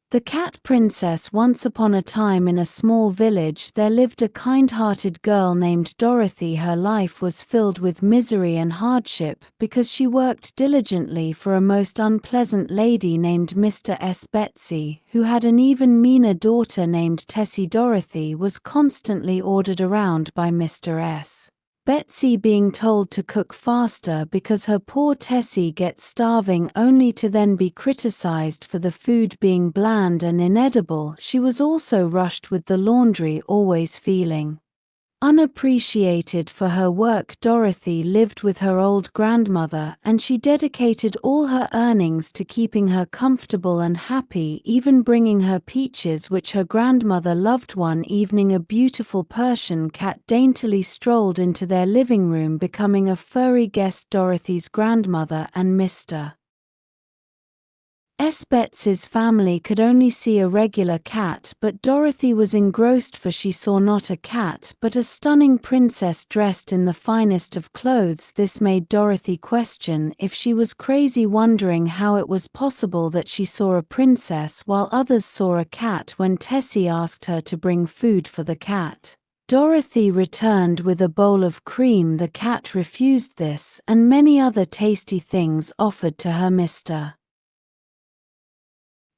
The Cat Princess. Once upon a time in a small village there lived a kind-hearted girl named Dorothy. Her life was filled with misery and hardship because she worked diligently for a most unpleasant lady named Mr. S. Betsy, who had an even meaner daughter named Tessie. Dorothy was constantly ordered around by Mr. S. Betsy, being told to cook faster because her poor Tessie gets starving, only to then be criticized for the food being bland and inedible. She was also rushed with the laundry, always feeling unappreciated for her work. Dorothy lived with her old grandmother, and she dedicated all her earnings to keeping her comfortable and happy, even bringing her peaches which her grandmother loved. One evening a beautiful Persian cat daintily strolled into their living room, becoming a furry guest. Dorothy's grandmother and Mr. S. Betsy's family could only see a regular cat, but Dorothy was engrossed, for she saw not a cat but a stunning princess dressed in the finest of clothes. This made Dorothy question if she was crazy, wondering how it was possible that she saw a princess while others saw a cat. When Tessie asked her to bring food for the cat, Dorothy returned with a bowl of cream. The cat refused this and many other tasty things offered to her. Mr.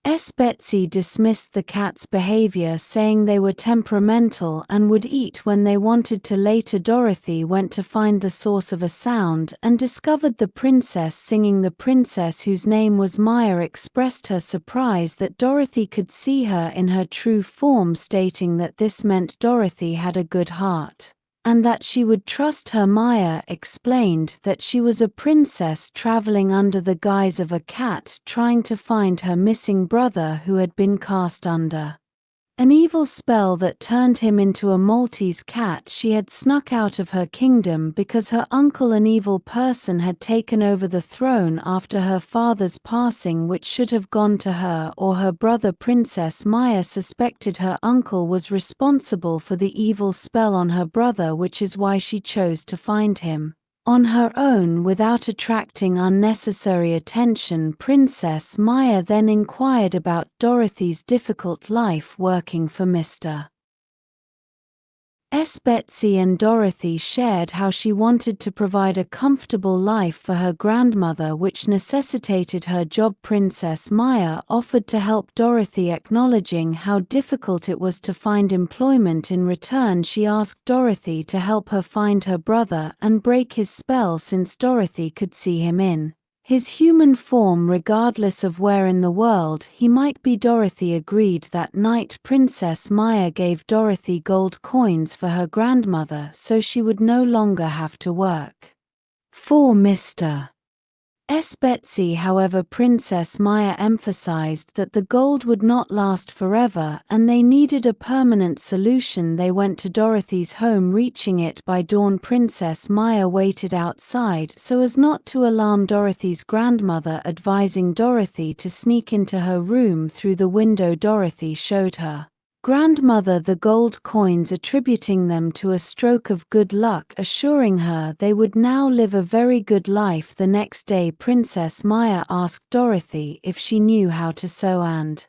S. Betsy dismissed the cat's behavior, saying they were temperamental and would eat when they wanted to. Later Dorothy went to find the source of a sound and discovered the princess singing. The princess, whose name was Maya, expressed her surprise that Dorothy could see her in her true form, stating that this meant Dorothy had a good heart and that she would trust her. Maya explained that she was a princess traveling under the guise of a cat, trying to find her missing brother who had been cast under an evil spell that turned him into a Maltese cat. She had snuck out of her kingdom because her uncle, an evil person, had taken over the throne after her father's passing, which should have gone to her or her brother. Princess Maya suspected her uncle was responsible for the evil spell on her brother, which is why she chose to find him on her own without attracting unnecessary attention. Princess Maya then inquired about Dorothy's difficult life working for Mr. S. Betsy, and Dorothy shared how she wanted to provide a comfortable life for her grandmother, which necessitated her job. Princess Maya offered to help Dorothy, acknowledging how difficult it was to find employment. In return, she asked Dorothy to help her find her brother and break his spell, since Dorothy could see him in his human form regardless of where in the world he might be. Dorothy agreed. That night Princess Maya gave Dorothy gold coins for her grandmother so she would no longer have to work for Mr. S. Betsy. However, Princess Maya emphasized that the gold would not last forever and they needed a permanent solution. They went to Dorothy's home, reaching it by dawn. Princess Maya waited outside so as not to alarm Dorothy's grandmother, advising Dorothy to sneak into her room through the window. Dorothy showed her grandmother the gold coins, attributing them to a stroke of good luck, assuring her they would now live a very good life. The next day Princess Maya asked Dorothy if she knew how to sew, and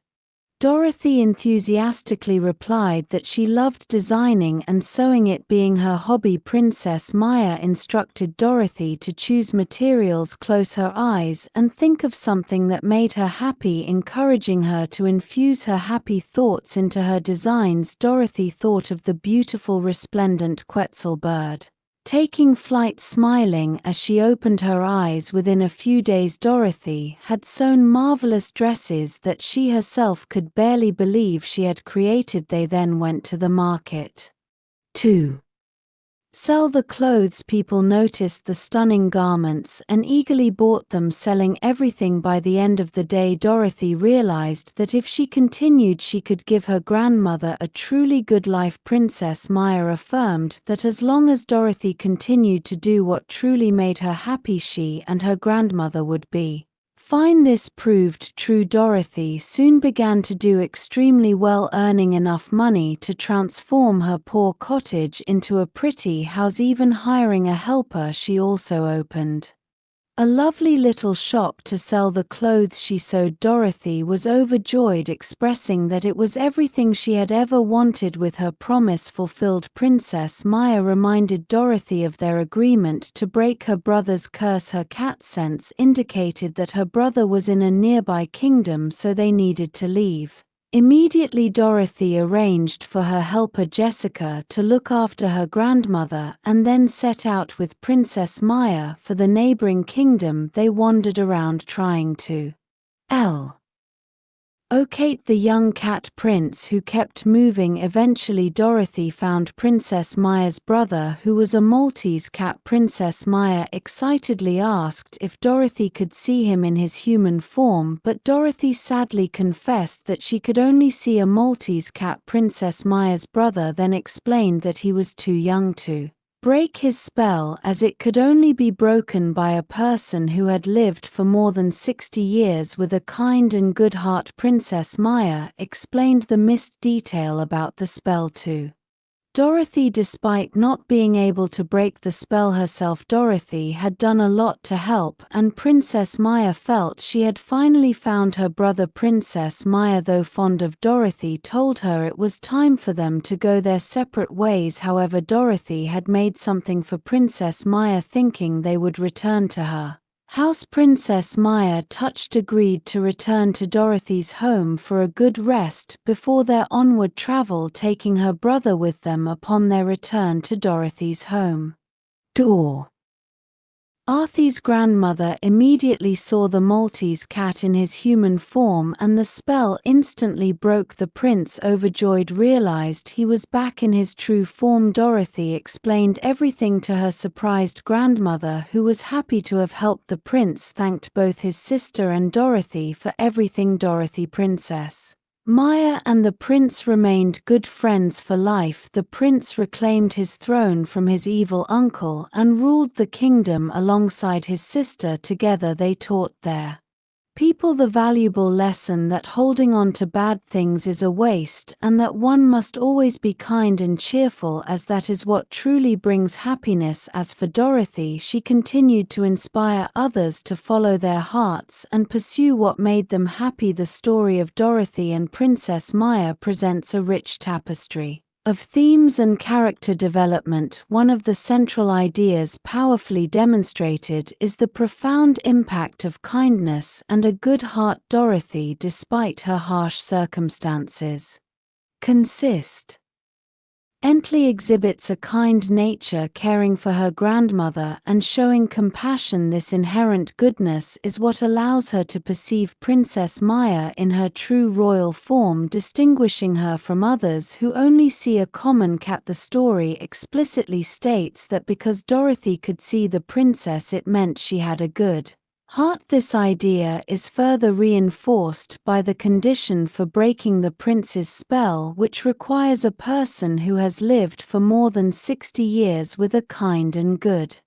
Dorothy enthusiastically replied that she loved designing and sewing, it being her hobby. Princess Maya instructed Dorothy to choose materials, close her eyes, and think of something that made her happy, encouraging her to infuse her happy thoughts into her designs. Dorothy thought of the beautiful resplendent Quetzal bird taking flight, smiling as she opened her eyes. Within a few days Dorothy had sewn marvelous dresses that she herself could barely believe she had created. They then went to the market to sell the clothes. People noticed the stunning garments and eagerly bought them, selling everything. By the end of the day Dorothy realized that if she continued she could give her grandmother a truly good life. Princess Maya affirmed that as long as Dorothy continued to do what truly made her happy, she and her grandmother would be fine. This proved true. Dorothy soon began to do extremely well, earning enough money to transform her poor cottage into a pretty house, even hiring a helper. She also opened A lovely little shop to sell the clothes she sewed. Dorothy was overjoyed, expressing that it was everything she had ever wanted with her promise fulfilled. Princess Maya reminded Dorothy of their agreement to break her brother's curse. Her cat sense indicated that her brother was in a nearby kingdom, so they needed to leave. Immediately Dorothy arranged for her helper Jessica to look after her grandmother and then set out with Princess Maya for the neighboring kingdom. They wandered around trying to locate the young cat prince who kept moving. Eventually Dorothy found Princess Maya's brother, who was a Maltese cat. Princess Maya excitedly asked if Dorothy could see him in his human form, but Dorothy sadly confessed that she could only see a Maltese cat. Princess Maya's brother then explained that he was too young to break his spell, as it could only be broken by a person who had lived for more than 60 years with a kind and good heart. Princess Maya explained the missed detail about the spell to Dorothy. Despite not being able to break the spell herself, Dorothy had done a lot to help, and Princess Maya felt she had finally found her brother. Princess Maya, though fond of Dorothy, told her it was time for them to go their separate ways. However, Dorothy had made something for Princess Maya, thinking they would return to her house. Princess Maya, touched, agreed to return to Dorothy's home for a good rest before their onward travel, taking her brother with them. Upon their return to Dorothy's home, Dorothy's grandmother immediately saw the Maltese cat in his human form, and the spell instantly broke. The prince, overjoyed, realized he was back in his true form. Dorothy explained everything to her surprised grandmother, who was happy to have helped. The prince thanked both his sister and Dorothy for everything. Princess Maya and the prince remained good friends for life. The prince reclaimed his throne from his evil uncle and ruled the kingdom alongside his sister. Together they taught their people the valuable lesson that holding on to bad things is a waste, and that one must always be kind and cheerful, as that is what truly brings happiness. As for Dorothy, she continued to inspire others to follow their hearts and pursue what made them happy. The story of Dorothy and Princess Maya presents a rich tapestry of themes and character development. One of the central ideas powerfully demonstrated is the profound impact of kindness and a good heart. Dorothy, despite her harsh circumstances, consistently exhibits a kind nature, caring for her grandmother and showing compassion. This inherent goodness is what allows her to perceive Princess Maya in her true royal form, distinguishing her from others who only see a common cat. The story explicitly states that because Dorothy could see the princess, it meant she had a good heart. This idea is further reinforced by the condition for breaking the prince's spell, which requires a person who has lived for more than 60 years with a kind and good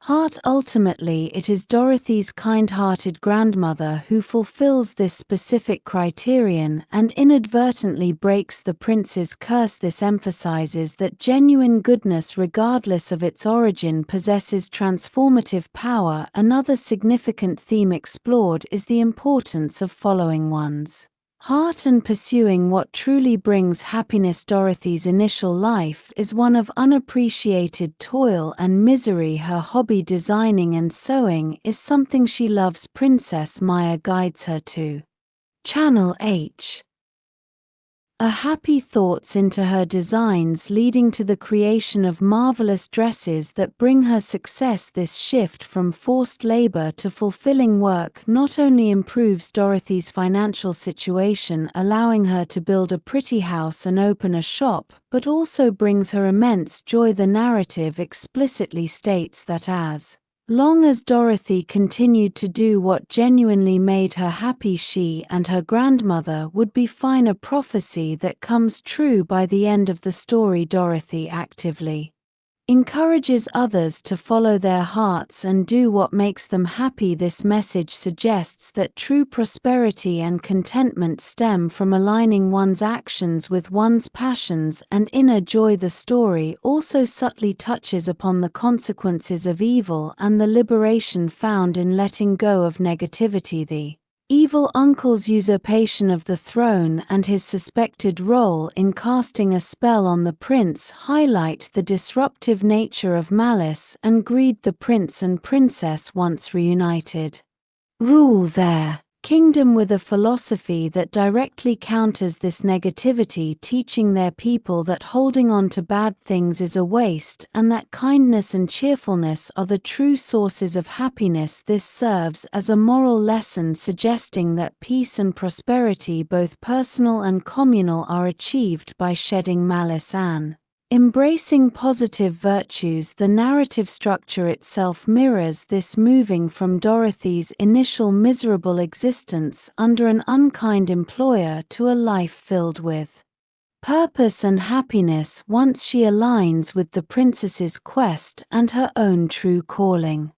heart. Ultimately, it is Dorothy's kind-hearted grandmother who fulfills this specific criterion and inadvertently breaks the prince's curse. This emphasizes that genuine goodness, regardless of its origin, possesses transformative power. Another significant theme explored is the importance of following one's heart and pursuing what truly brings happiness. Dorothy's initial life is one of unappreciated toil and misery. Her hobby, designing and sewing, is something she loves. Princess Maya guides her to channel happy thoughts into her designs, leading to the creation of marvelous dresses that bring her success. This shift from forced labor to fulfilling work not only improves Dorothy's financial situation, allowing her to build a pretty house and open a shop, but also brings her immense joy. The narrative explicitly states that as long as Dorothy continued to do what genuinely made her happy, she and her grandmother would be fine, a prophecy that comes true by the end of the story. Dorothy actively encourages others to follow their hearts and do what makes them happy. This message suggests that true prosperity and contentment stem from aligning one's actions with one's passions and inner joy. The story also subtly touches upon the consequences of evil and the liberation found in letting go of negativity. The evil uncle's usurpation of the throne and his suspected role in casting a spell on the prince highlight the disruptive nature of malice and greed. The prince and princess, once reunited, rule their kingdom with a philosophy that directly counters this negativity, teaching their people that holding on to bad things is a waste and that kindness and cheerfulness are the true sources of happiness. This serves as a moral lesson, suggesting that peace and prosperity, both personal and communal, are achieved by shedding malice and embracing positive virtues. The narrative structure itself mirrors this, moving from Dorothy's initial miserable existence under an unkind employer to a life filled with purpose and happiness once she aligns with the princess's quest and her own true calling.